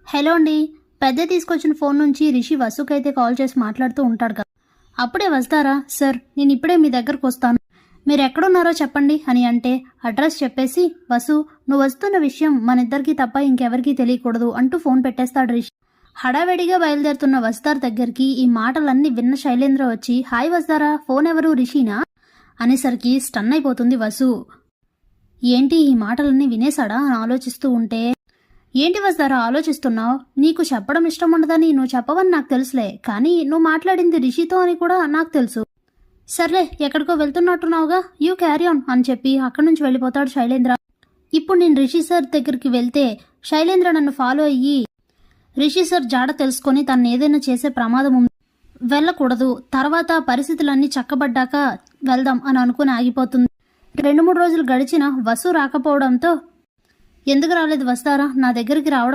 Hello అండి. పెద్ద తీసుకొచ్చిన ఫోన్ నుంచి రిషి వసుకైతే కాల్ చేసి మాట్లాడుతూ ఉంటాడు కదా. అప్పుడే వస్తారా సార్, నేను ఇప్పుడే మీ దగ్గరకు వస్తాను, మీరు ఎక్కడున్నారో చెప్పండి అని అంటే అడ్రస్ చెప్పేసి వసు నువ్వు వస్తున్న విషయం మన ఇద్దరికి తప్ప ఇంకెవరికీ తెలియకూడదు అంటూ ఫోన్ పెట్టేస్తాడు రిషి. హడావిడిగా బయలుదేరుతున్న వస్తార్ దగ్గరికి ఈ మాటలన్నీ విన్న శైలేంద్ర వచ్చి హాయ్ వస్తారా, ఫోన్ ఎవరు రిషినా అనేసరికి స్టన్ అయిపోతుంది వసు. ఏంటి ఈ మాటలన్నీ వినేశాడా అని ఆలోచిస్తూ ఉంటే, ఏంటి వస్తారా ఆలోచిస్తున్నావు, నీకు చెప్పడం ఇష్టం ఉండదని నువ్వు చెప్పవని నాకు తెలుసులే, కానీ నువ్వు మాట్లాడింది రిషితో అని కూడా నాకు తెలుసు. సర్లే ఎక్కడికో వెళ్తున్నట్టున్నావుగా, యూ క్యారీ ఆన్ అని చెప్పి అక్కడి నుంచి వెళ్ళిపోతాడు శైలేంద్ర. ఇప్పుడు నేను రిషి సార్ దగ్గరికి వెళ్తే శైలేంద్ర నన్ను ఫాలో అయ్యి రిషి సార్ జాడ తెలుసుకొని తను ఏదైనా చేసే ప్రమాదం ఉంది, వెళ్ళకూడదు, తర్వాత పరిస్థితులన్నీ చక్కబడ్డాక వెళ్దాం అని అనుకుని ఆగిపోతుంది. 2-3 రోజులు గడిచిన వసు రాకపోవడంతో ఎందుకు రాలేదు వస్తారా, నా దగ్గరికి రావడం